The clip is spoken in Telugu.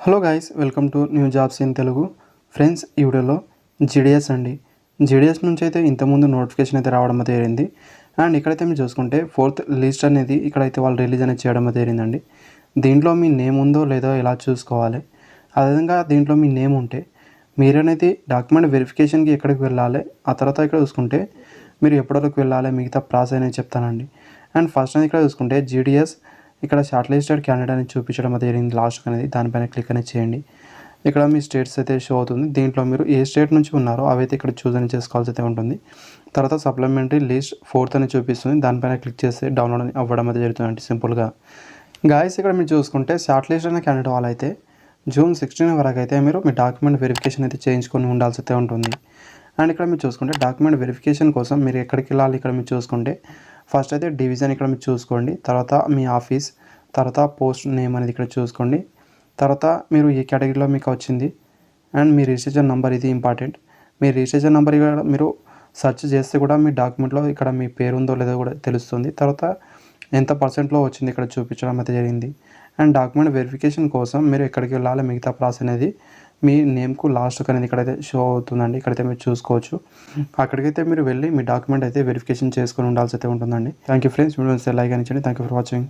Hello guys, welcome to new jobs in Telugu. Friends, ఈ వీడియోలో జీడిఎస్ అండి. జీడిఎస్ నుంచి అయితే ఇంతకుముందు నోటిఫికేషన్ అయితే రావడం అయితే జరిగింది. అండ్ ఇక్కడైతే మీరు చూసుకుంటే 4th లిస్ట్ అనేది ఇక్కడైతే వాళ్ళు రిలీజ్ అనేది చేయడం అయితే జరిగిందండి. దీంట్లో మీ నేమ్ ఉందో లేదో ఎలా చూసుకోవాలి, అదేవిధంగా దీంట్లో మీ నేమ్ ఉంటే మీరనేది డాక్యుమెంట్ వెరిఫికేషన్కి ఎక్కడికి వెళ్ళాలి, ఆ తర్వాత ఇక్కడ చూసుకుంటే మీరు ఎప్పటివరకు వెళ్ళాలి, మిగతా ప్రాసెస్ అనేది చెప్తానండి. అండ్ ఫస్ట్ అనేది ఇక్కడ చూసుకుంటే జీడిఎస్ ఇక్కడ షార్ట్ లిస్టెడ్ క్యాండిడేట్ అనేది చూపించడం అయితే జరిగింది. లాస్ట్ అనేది దానిపైన క్లిక్ అనేది చేయండి. ఇక్కడ మీ స్టేట్స్ అయితే షో అవుతుంది. దీంట్లో మీరు ఏ స్టేట్ నుంచి ఉన్నారో అవైతే ఇక్కడ చూస్ అని చేసుకోవాల్సి అయితే ఉంటుంది. తర్వాత సప్లిమెంటరీ లిస్ట్ 4th అని చూపిస్తుంది. దానిపైన క్లిక్ చేస్తే డౌన్లోడ్ అవ్వడం అయితే జరుగుతుందండి సింపుల్గా. గాయస్, ఇక్కడ మీరు చూసుకుంటే షార్ట్ లిస్ట్ అనే క్యాండిడేట్ వాళ్ళైతే జూన్ 16 వరకు అయితే మీరు మీ డాక్యుమెంట్ వెరిఫికేషన్ అయితే చేయించుకొని ఉండాల్సి అయితే ఉంటుంది. అండ్ ఇక్కడ మీరు చూసుకుంటే డాక్యుమెంట్ వెరిఫికేషన్ కోసం మీరు ఎక్కడికి వెళ్ళాలి, ఇక్కడ మీరు చూసుకుంటే ఫస్ట్ అయితే డివిజన్ ఇక్కడ మీరు చూసుకోండి. తర్వాత మీ ఆఫీస్, తర్వాత పోస్ట్ నేమ్ అనేది ఇక్కడ చూసుకోండి. తర్వాత మీరు ఏ కేటగిరీలో మీకు వచ్చింది అండ్ మీ రిజిస్ట్రేషన్ నెంబర్, ఇది ఇంపార్టెంట్. మీ రిజిస్ట్రేషన్ నెంబర్ ఇక్కడ మీరు సెర్చ్ చేస్తే కూడా మీ డాక్యుమెంట్లో ఇక్కడ మీ పేరు ఉందో లేదో కూడా తెలుస్తుంది. తర్వాత ఎంత పర్సెంట్లో వచ్చింది ఇక్కడ చూపించడం అయితే జరిగింది. అండ్ డాక్యుమెంట్ వెరిఫికేషన్ కోసం మీరు ఎక్కడికి వెళ్ళాలి, మిగతా ప్రాసెస్ అనేది మీ నేమ్కు లాస్ట్కి అనేది ఇక్కడైతే షో అవుతుందండి. ఇక్కడైతే మీరు చూసుకోవచ్చు. అక్కడికైతే మీరు వెళ్ళి మీ డాక్యుమెంట్ అయితే వెరిఫికేషన్ చేసుకొని ఉండాల్సి అయితే ఉంటుందండి. Thank you friends, videos like అని ఇచ్చండి. Thank you for watching.